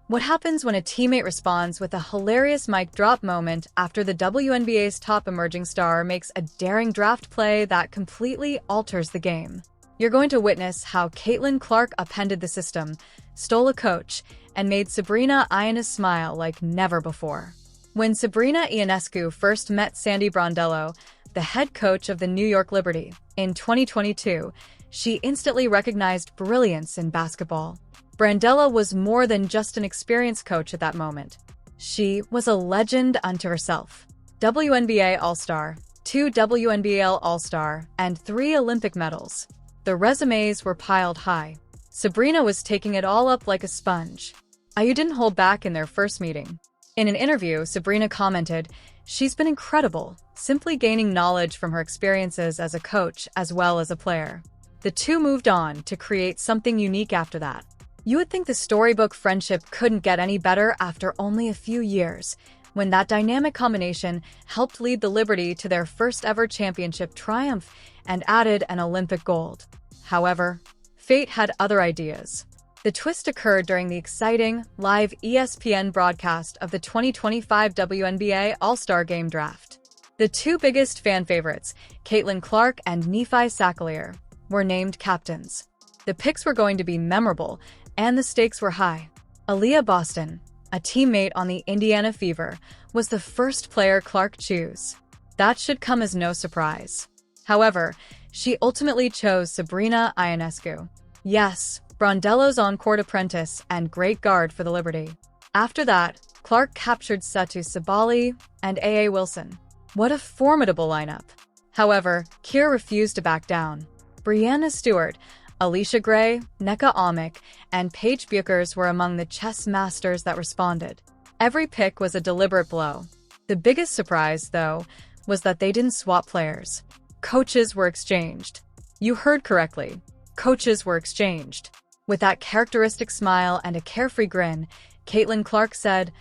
What happens when a teammate responds with a hilarious mic drop moment after the WNBA's top emerging star makes a daring draft play that completely alters the game? You're going to witness how Caitlin Clark upended the system, stole a coach, and made Sabrina Ionescu smile like never before. When Sabrina Ionescu first met Sandy Brondello, the head coach of the New York Liberty, in 2022, she instantly recognized brilliance in basketball. Brondello was more than just an experienced coach at that moment. She was a legend unto herself. WNBA All-Star, 2 WNBL All-Star, and 3 Olympic medals. The resumes were piled high. Sabrina was taking it all up like a sponge. IU didn't hold back in their first meeting. In an interview, Sabrina commented, "She's been incredible, simply gaining knowledge from her experiences as a coach as well as a player." The two moved on to create something unique after that. You would think the storybook friendship couldn't get any better after only a few years, when that dynamic combination helped lead the Liberty to their first ever championship triumph and added an Olympic gold. However, fate had other ideas. The twist occurred during the exciting, live ESPN broadcast of the 2025 WNBA All-Star Game Draft. The two biggest fan favorites, Caitlin Clark and Nephi Sacklier, were named captains. The picks were going to be memorable, and the stakes were high. Aaliyah Boston, a teammate on the Indiana Fever, was the first player Clark chose. That should come as no surprise. However, she ultimately chose Sabrina Ionescu. Yes, Brondello's on-court apprentice and great guard for the Liberty. After that, Clark captured Setu Sabali and A.A. Wilson. What a formidable lineup. However, Keir refused to back down. Brianna Stewart, Alicia Gray, Nneka Amick, and Paige Buchers were among the chess masters that responded. Every pick was a deliberate blow. The biggest surprise, though, was that they didn't swap players. Coaches were exchanged. You heard correctly. Coaches were exchanged. With that characteristic smile and a carefree grin, Caitlin Clark said,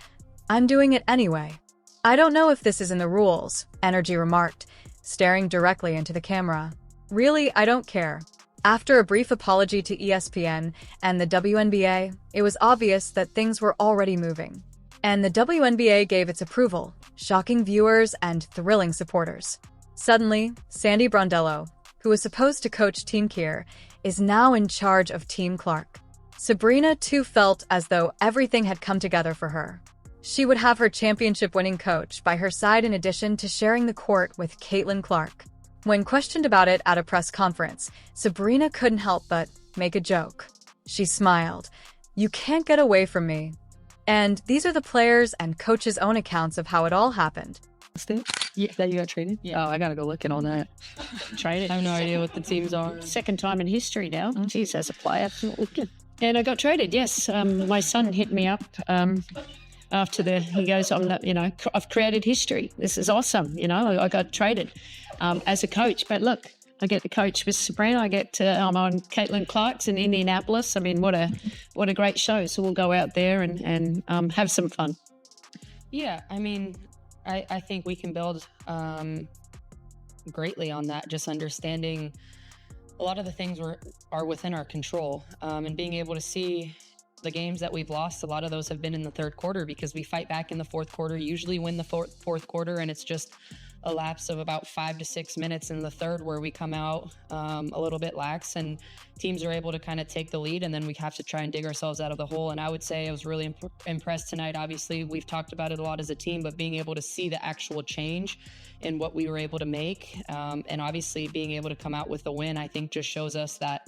"I'm doing it anyway." "I don't know if this is in the rules," Energy remarked, staring directly into the camera. "Really, I don't care." After a brief apology to ESPN and the WNBA, it was obvious that things were already moving. And the WNBA gave its approval, shocking viewers and thrilling supporters. Suddenly, Sandy Brondello, who was supposed to coach Team Keir, is now in charge of Team Clark. Sabrina, too, felt as though everything had come together for her. She would have her championship-winning coach by her side in addition to sharing the court with Caitlin Clark. When questioned about it at a press conference, Sabrina couldn't help but make a joke. She smiled. "You can't get away from me." And these are the players' and coaches' own accounts of how it all happened. Yeah, that you got traded? Yeah. Oh, I gotta go look at all that. Traded. I have no idea what the teams are. Second time in history now. Jeez, as a player. And I got traded, yes. My son hit me up after he goes, I've created history. This is awesome. I got traded as a coach. But look, I get to coach with Sabrina. I'm on Caitlin Clark's in Indianapolis. I mean, what a great show. So we'll go out there and have some fun. Yeah, I mean, I think we can build greatly on that, just understanding a lot of the things are within our control, and being able to see the games that we've lost. A lot of those have been in the third quarter because we fight back in the fourth quarter, usually win the fourth quarter, and it's just a lapse of about 5 to 6 minutes in the third where we come out a little bit lax and teams are able to kind of take the lead, and then we have to try and dig ourselves out of the hole. And I would say I was really impressed tonight. Obviously, we've talked about it a lot as a team, but being able to see the actual change in what we were able to make, and obviously being able to come out with a win, I think just shows us that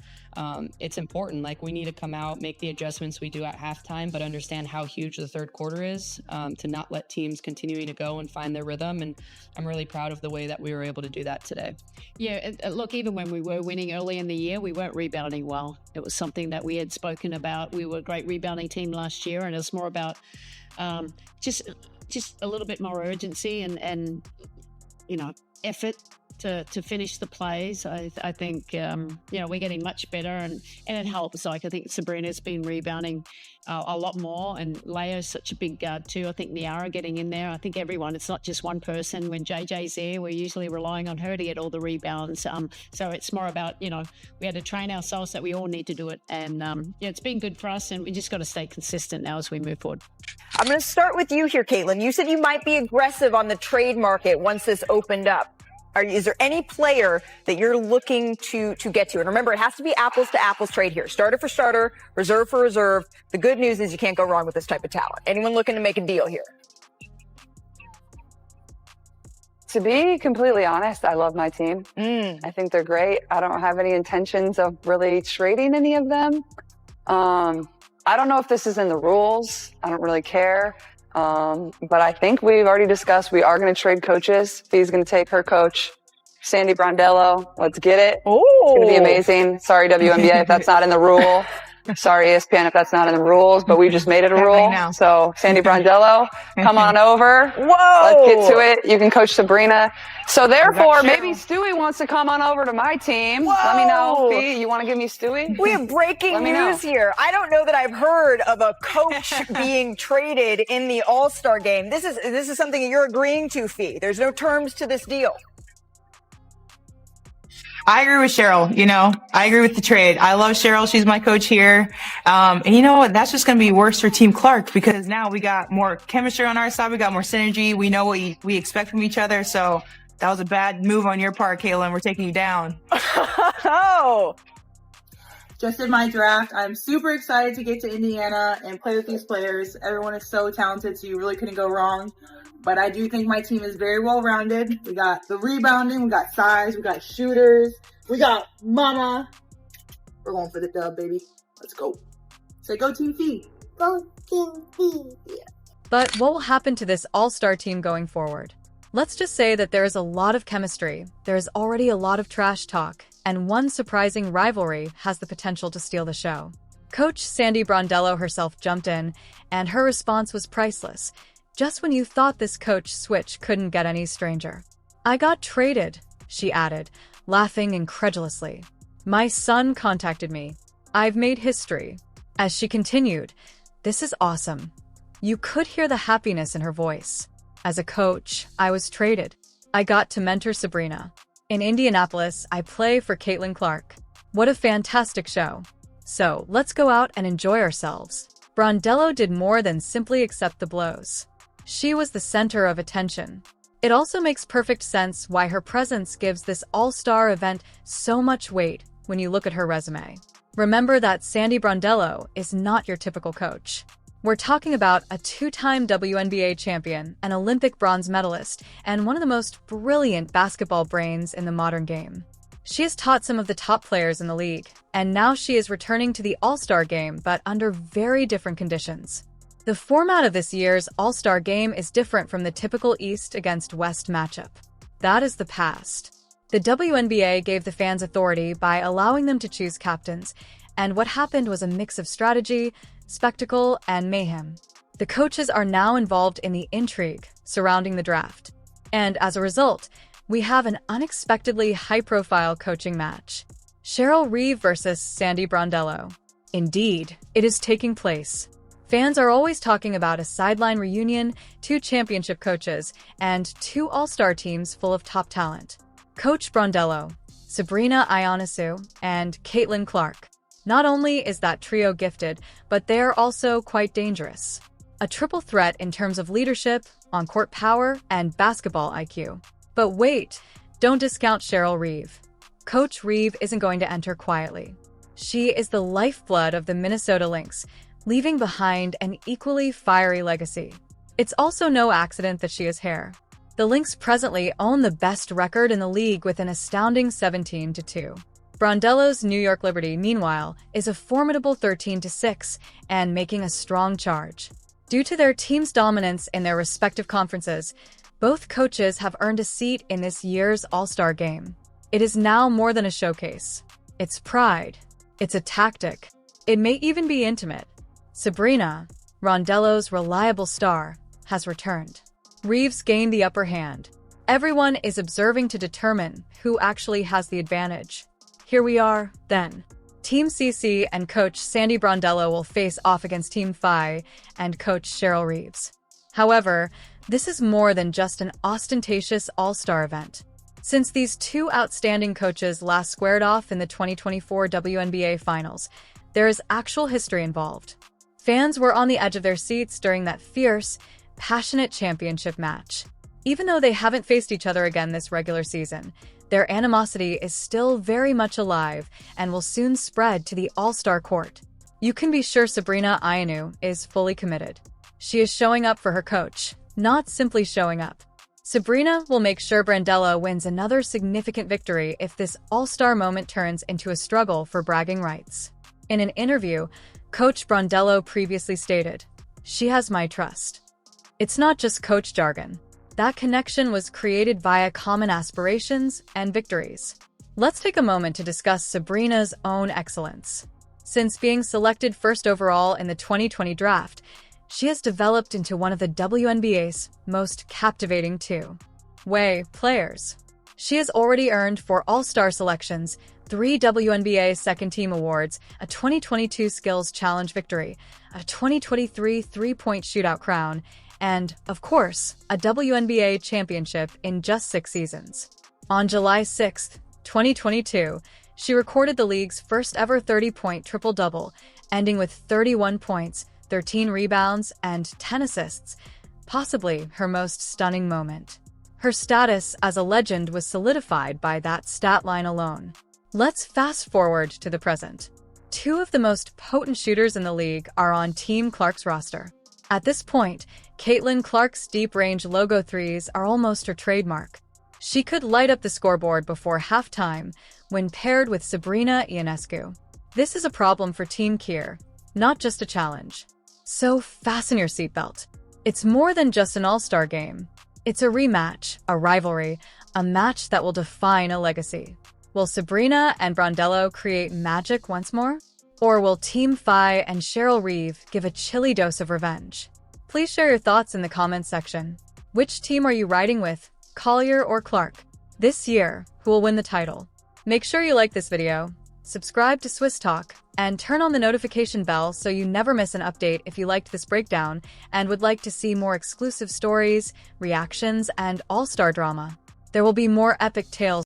it's important. Like, we need to come out, make the adjustments we do at halftime, but understand how huge the third quarter is, to not let teams continuing to go and find their rhythm. And I'm really proud of the way that we were able to do that today. Yeah, look, even when we were winning early in the year, we weren't rebounding well. It was something that we had spoken about. We were a great rebounding team last year, and it's more about just a little bit more urgency and effort to finish the plays. I think, we're getting much better and it helps. Like, I think Sabrina's been rebounding a lot more, and Leo's such a big guard too. I think Niara getting in there. I think everyone, it's not just one person. When JJ's there, we're usually relying on her to get all the rebounds. So it's more about, we had to train ourselves that we all need to do it. And it's been good for us, and we just got to stay consistent now as we move forward. I'm going to start with you here, Caitlin. You said you might be aggressive on the trade market once this opened up. Is there any player that you're looking to get to? And remember, it has to be apples to apples trade here. Starter for starter, reserve for reserve. The good news is you can't go wrong with this type of talent. Anyone looking to make a deal here? To be completely honest, I love my team. I think they're great. I don't have any intentions of really trading any of them. I don't know if this is in the rules. I don't really care. But I think we've already discussed we are going to trade coaches. Fee's going to take her coach, Sandy Brondello. Let's get it. Oh, it's going to be amazing. Sorry, WNBA, if that's not in the rule. Sorry, ESPN, if that's not in the rules, but we just made it a rule. So, Sandy Brondello, come on over. Whoa! Let's get to it. You can coach Sabrina. So, therefore, maybe Stewie wants to come on over to my team. Whoa! Let me know. Fee, you want to give me Stewie? We have breaking news here. I don't know that I've heard of a coach being traded in the All-Star game. This is something that you're agreeing to, Fee. There's no terms to this deal. I agree with Cheryl. I agree with the trade. I love Cheryl. She's my coach here. And you know what? That's just going to be worse for Team Clark, because now we got more chemistry on our side. We got more synergy. We know what we expect from each other. So that was a bad move on your part, Caitlin. We're taking you down. Oh. Just in my draft, I'm super excited to get to Indiana and play with these players. Everyone is so talented, so you really couldn't go wrong. But I do think my team is very well-rounded. We got the rebounding, we got size, we got shooters, we got mama. We're going for the dub, baby. Let's go. Say go Team Fee. Go Team Fee. Yeah. But what will happen to this all-star team going forward? Let's just say that there is a lot of chemistry, there is already a lot of trash talk, and one surprising rivalry has the potential to steal the show. Coach Sandy Brondello herself jumped in, and her response was priceless. Just when you thought this coach switch couldn't get any stranger. I got traded, she added, laughing incredulously. My son contacted me. I've made history. As she continued, this is awesome. You could hear the happiness in her voice. As a coach, I was traded. I got to mentor Sabrina. In Indianapolis, I play for Caitlin Clark. What a fantastic show. So, let's go out and enjoy ourselves. Brondello did more than simply accept the blows. She was the center of attention. It also makes perfect sense why her presence gives this all-star event so much weight when you look at her resume. Remember that Sandy Brondello is not your typical coach. We're talking about a two-time WNBA champion, an Olympic bronze medalist, and one of the most brilliant basketball brains in the modern game. She has taught some of the top players in the league, and now she is returning to the All-Star game, but under very different conditions. The format of this year's All-Star game is different from the typical East against West matchup. That is the past. The WNBA gave the fans authority by allowing them to choose captains, and what happened was a mix of strategy, spectacle, and mayhem. The coaches are now involved in the intrigue surrounding the draft. And as a result, we have an unexpectedly high-profile coaching match. Cheryl Reeve versus Sandy Brondello. Indeed, it is taking place. Fans are always talking about a sideline reunion, two championship coaches, and two all-star teams full of top talent. Coach Brondello, Sabrina Ionescu, and Caitlin Clark. Not only is that trio gifted, but they are also quite dangerous. A triple threat in terms of leadership, on-court power, and basketball IQ. But wait, don't discount Cheryl Reeve. Coach Reeve isn't going to enter quietly. She is the lifeblood of the Minnesota Lynx, leaving behind an equally fiery legacy. It's also no accident that she has hair. The Lynx presently own the best record in the league with an astounding 17-2. Brondello's New York Liberty, meanwhile, is a formidable 13-6 and making a strong charge. Due to their team's dominance in their respective conferences, both coaches have earned a seat in this year's All-Star game. It is now more than a showcase. It's pride. It's a tactic. It may even be intimate. Sabrina, Brondello's reliable star, has returned. Reeves gained the upper hand. Everyone is observing to determine who actually has the advantage. Here we are, then. Team CC and Coach Sandy Brondello will face off against Team Phi and Coach Cheryl Reeves. However, this is more than just an ostentatious all-star event. Since these two outstanding coaches last squared off in the 2024 WNBA Finals, there is actual history involved. Fans were on the edge of their seats during that fierce, passionate championship match. Even though they haven't faced each other again this regular season, their animosity is still very much alive and will soon spread to the All-Star court. You can be sure Sabrina Ionescu is fully committed. She is showing up for her coach, not simply showing up. Sabrina will make sure Brondello wins another significant victory if this all-star moment turns into a struggle for bragging rights. In an interview, Coach Brondello previously stated, "She has my trust." It's not just coach jargon. That connection was created via common aspirations and victories. Let's take a moment to discuss Sabrina's own excellence. Since being selected first overall in the 2020 draft, she has developed into one of the WNBA's most captivating two-way players. She has already earned 4 All-Star selections, 3 WNBA Second-Team Awards, a 2022 Skills Challenge victory, a 2023 three-point shootout crown, and, of course, a WNBA championship in just 6 seasons. On July 6, 2022, she recorded the league's first-ever 30-point triple-double, ending with 31 points, 13 rebounds, and 10 assists, possibly her most stunning moment. Her status as a legend was solidified by that stat line alone. Let's fast forward to the present. 2 of the most potent shooters in the league are on Team Clark's roster. At this point, Caitlin Clark's deep-range logo threes are almost her trademark. She could light up the scoreboard before halftime when paired with Sabrina Ionescu. This is a problem for Team Kier, not just a challenge. So fasten your seatbelt. It's more than just an all-star game. It's a rematch, a rivalry, a match that will define a legacy. Will Sabrina and Brondello create magic once more? Or will Team Phi and Cheryl Reeve give a chilly dose of revenge? Please share your thoughts in the comments section. Which team are you riding with, Collier or Clark? This year, who will win the title? Make sure you like this video, subscribe to Swiss Talk, and turn on the notification bell so you never miss an update if you liked this breakdown and would like to see more exclusive stories, reactions, and all-star drama. There will be more epic tales